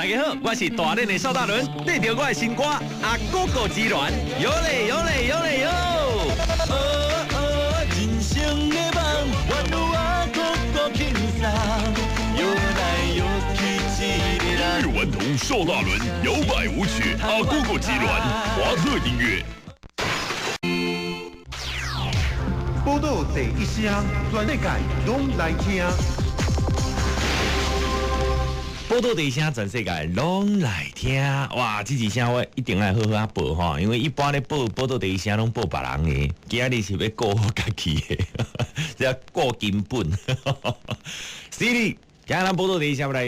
大家好，我是大练的邵大伦，带着我的新歌《阿哥哥之恋》，有嘞有嘞有嘞有。人生的梦，愿有阿哥哥轻松，摇来摇去一个人。日顽童邵大伦摇摆舞曲《阿哥哥之恋》，华特音乐。报道第一声，全世界拢来听。报道第一声，全世界拢来听。哇，这几声我一定要好好啊报哈，因为一般咧报道第一声拢报别人的，今日是要顾好家己的，这顾根本。是哩，今日咱报道第一声要来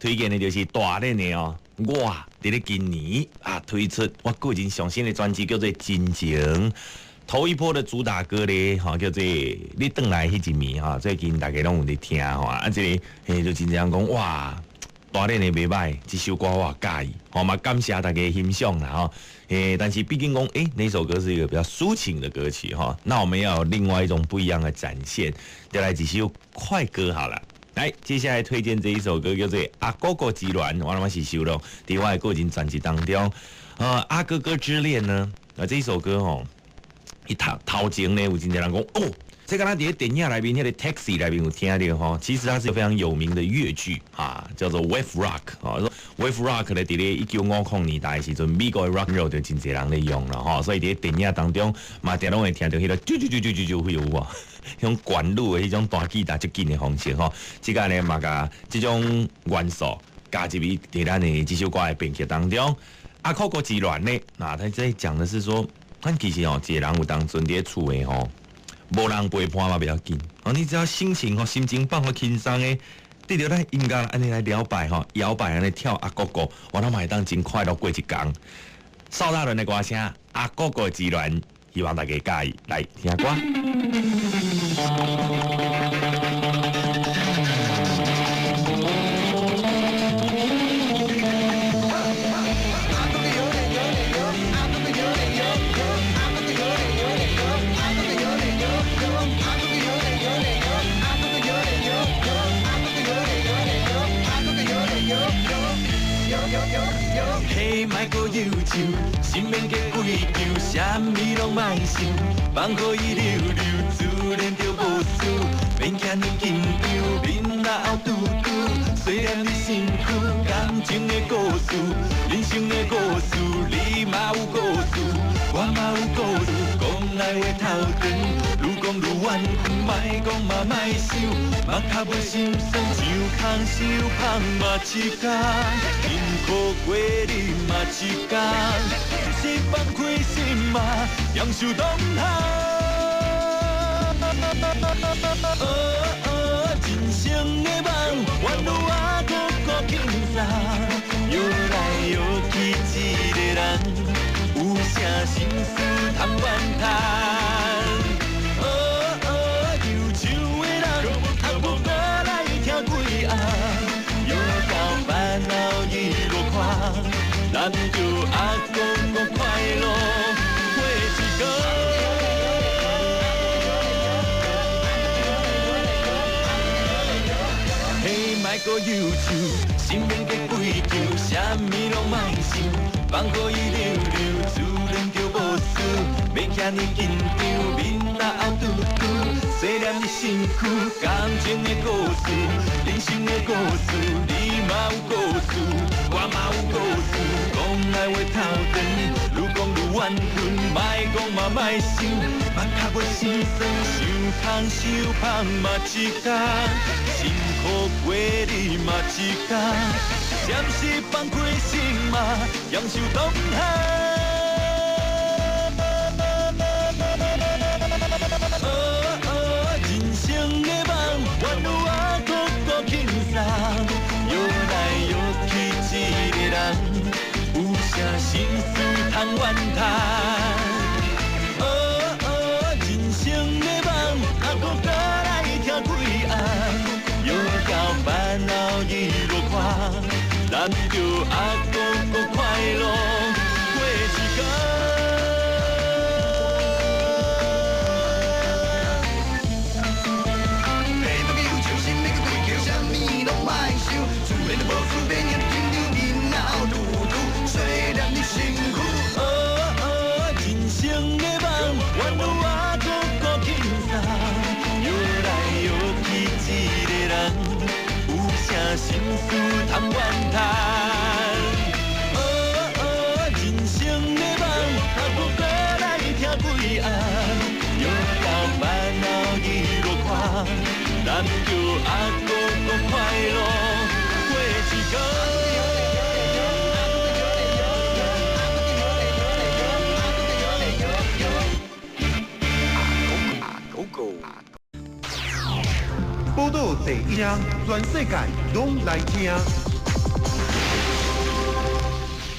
推荐的就是大练的哦。我伫咧今年啊推出我个人上新的专辑，叫做《真情》。头一波的主打歌咧，吼叫做《你转来迄一暝》哈，最近大家拢有在听吼，啊这个就真正讲哇，大练的袂歹，这首歌我也介意，好嘛，感谢大家欣赏啦吼。但是毕竟讲，那首歌是一个比较抒情的歌曲哈，那我们要有另外一种不一样的展现，就来几首快歌好了。来，接下来推荐这一首歌叫做《阿哥哥之恋》，我他妈是收录伫我的个人专辑当中。阿哥哥之恋呢，这一首歌吼。一头前呢，有真侪人讲哦，这个咱伫电影内面，迄个 Taxi 内面有听到吼。其实它是非常有名的粤剧啊，叫做 Wave Rock 啊。Wave Rock 咧，伫咧1950年代的时阵，美国的 Rock and Roll 就真侪人咧用了吼。所以伫电影当中，嘛定拢会听到迄个啾会有无？迄种管路的迄种大吉他接近的方式吼。即个呢嘛甲即种元素加入伫咱的这首歌的编曲当中。阿哥哥之恋呢，那他在讲的是说。咱其实一个人有当阵伫厝诶吼，无人陪伴嘛不要紧。你只要心情心情放好轻松诶，对着咱音乐安尼来摇摆摇摆安尼跳阿哥哥，我咱嘛会当真快乐过一天。邵大伦的歌声《阿哥哥之恋》，希望大家介意来听歌。嘿，莫阁忧愁，心免加鬼求，啥物拢莫想，放予伊溜溜，自然就无事，免惊你紧张，面若后拄拄，虽然你辛苦，感情的故事，人生的故事，你嘛有故事，我嘛有故事，讲爱话头长，愈讲愈怨恨，莫讲嘛莫想，莫卡袂心酸，上空受芳嘛一天。辛苦过你嘛一天，是放开心嘛，享受当下。人生的梦，愿有阿哥哥轻松，摇来摇去一个人，有啥心事通怨叹。忧愁的人，阿哥哥来听几暗。烦恼一路看，咱就阿公公快乐过一天。嘿，莫阁忧愁，心免加鬼求，啥物拢莫想，放予伊溜溜，自然就无事，免惊你紧张，面若后拄拄，虽然你辛苦，感情的故事，人生的故事。你嘛有故事，我嘛有故事，讲爱话头长，愈讲愈怨恨，莫讲嘛莫想，莫卡袂心酸，受空受芳嘛一天，辛苦过你嘛一天，暂时放开心嘛，享受当下。人生的梦，愿有阿哥哥轻松。摇来摇去一个人，有啥心事通怨叹？人生的梦，阿哥哥来听几暗，摇到烦恼一路看，咱就阿公哥快乐过一天。厝内的无事，免惊，厝内的无事，免惊紧张。通怨叹。人生的梦，啊，不过来听几暗，又到烦恼一路看，咱就阿哥哥快乐过一个。报道第一声，全世界拢来听。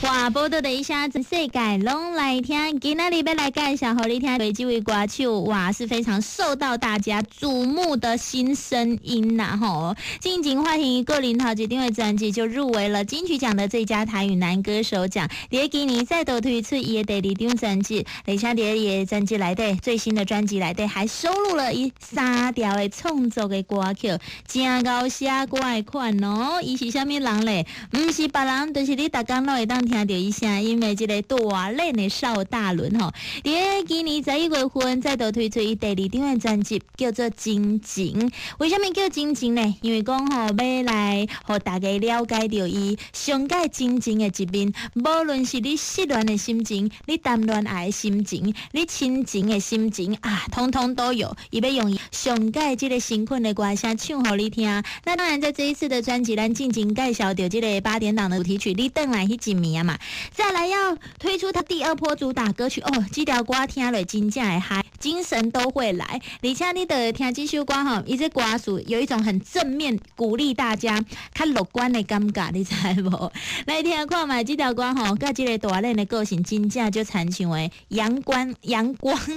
哇！报道第一声，全世界拢来听。今仔日要来介绍，给你听的这位歌手，哇，是非常受到大家瞩目的新声音呐！吼，近景发行个人头一张的专辑就入围了金曲奖的最佳台语男歌手奖。在今年再度推出伊的第二张专辑，而且在伊的专辑内底，最新的专辑内底还收录了伊3条的创作的歌曲，真够写歌的款哦。伊是啥物人咧？唔是别人，就是你逐工都会当听到伊声音的这个大脸的邵大伦吼。在今年11月份再度推出伊第二张的专辑，叫做《真情》。为什么叫真情呢？因为讲吼要来互大家了解到伊上界真情的一面，无论是你失恋的心情，你谈恋爱的心情，你亲情的心情啊，通通都有。伊要用上界这个辛困的歌声唱给你听。那当然，在这一次的专辑，咱进行介绍到这个8点档的主题曲《你回来迄一暝》嘛。再来要推出他第2波主打歌曲哦，这条歌听了真正的嗨，精神都会来。而且你的听这首歌哈，伊这歌词有一种很正面鼓励大家、较乐观的感觉，你知无？来听看嘛，这条歌哈，跟这个大人的个性真正就参像为阳光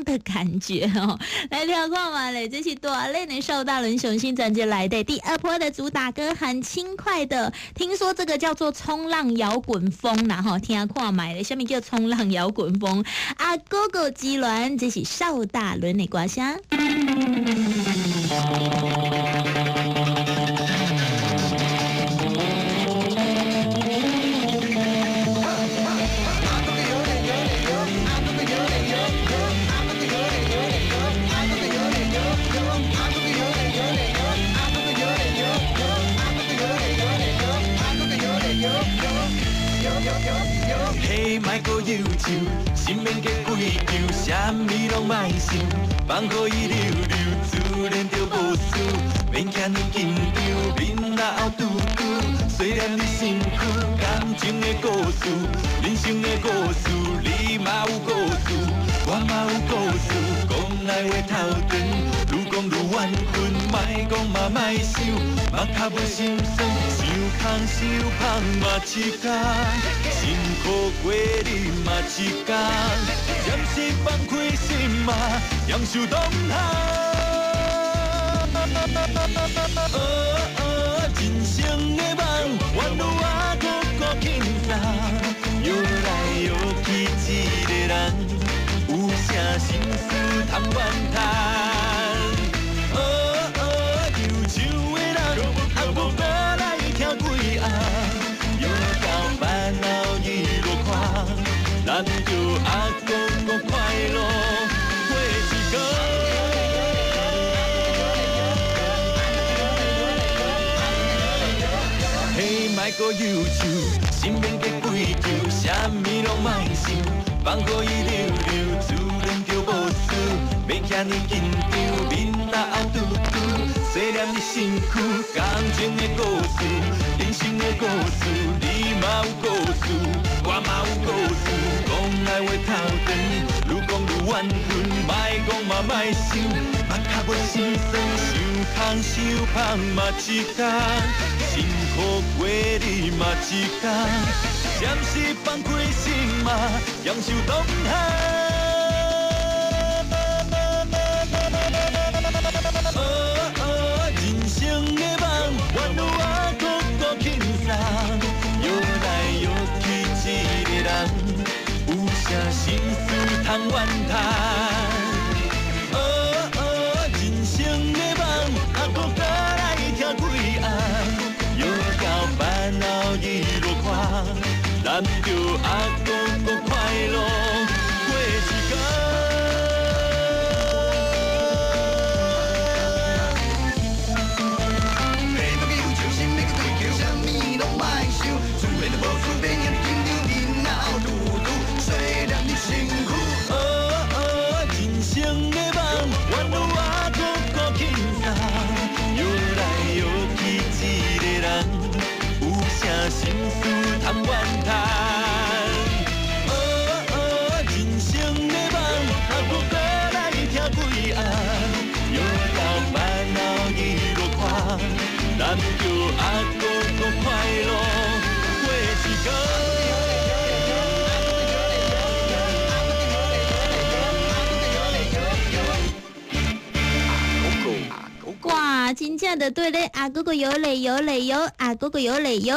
的感觉哦。来听看嘛嘞，这是大人的邵大伦雄心专辑来的第2波的主打歌，很轻快的。听说这个叫做冲浪摇滚风啦哈，听看买了，下面叫冲浪摇滚风啊，哥哥之恋，这是邵大伦的歌声。嘿，莫搁忧愁，心免计几球，啥物拢莫想，放乎伊溜溜，自然就无事。免遐尼紧张，面若后拄拄，虽然你辛苦，感情的故事，人生的故事，你嘛有故事，我嘛有故事，讲来话头长，愈讲愈怨恨，莫讲嘛莫想，莫较无心酸，想空想芳嘛一天。辛苦过日嘛一天，暂时放开心嘛，享受当下。人生的梦，原有我搁轻松，摇来摇去一个人，有啥心事通怨叹？忧愁的人，啊无过来听几暗，又到烦恼一路看，咱就阿公快乐过一个。嘿，莫搁忧愁，心免计几球，啥物拢莫想，放乎伊溜溜，自然就无事。免遐尼紧张，面若后拄拄，细念你辛苦，感情的故事，人生的故事，你嘛有故事，我嘛有故事。讲来话头长，愈讲愈怨恨，莫讲嘛莫想，莫较无心酸，想空想芳嘛一天。辛苦过日嘛一天，暂时放开心嘛，享受当下。人生的梦，原有我搁轻松，摇来摇去一个人，有啥心事通怨叹？人生的梦，啊，搁来听几暗。又到烦恼一路看，咱就阿公过快乐过一个。嘿，莫去忧愁，心免去追求，啥物拢莫心事通怨叹。人生的梦，啊，搁来听几暗，摇头烦恼日落看，咱叫阿哥搁快乐过一天。哇，真正的对嘞！啊，哥哥有嘞有嘞有，啊，哥哥有嘞有，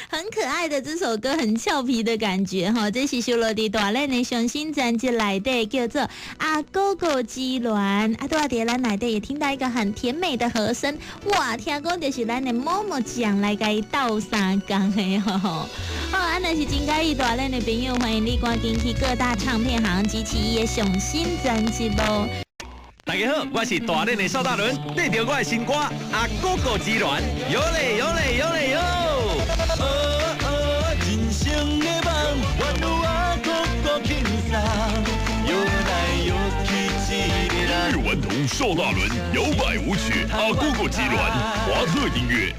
很可爱的这首歌，很俏皮的感觉哈。这是收录在大咱的上新专辑内底，叫做《啊哥哥之恋》。啊，在咱内底也听到一个很甜美的和声，哇，听讲就是咱的某某酱来甲伊斗相共的吼。好，安若是真介意大咱的朋友，欢迎你赶紧去各大唱片行支持伊的上新专辑咯。大家好，我是大练的邵大伦，对着我的新歌《啊哥哥之恋》，有嘞有嘞有嘞有。人生的梦，愿有阿哥哥轻松，摇来摇去一个人。日顽童邵大伦摇摆舞曲《啊哥哥之恋》，华特音乐。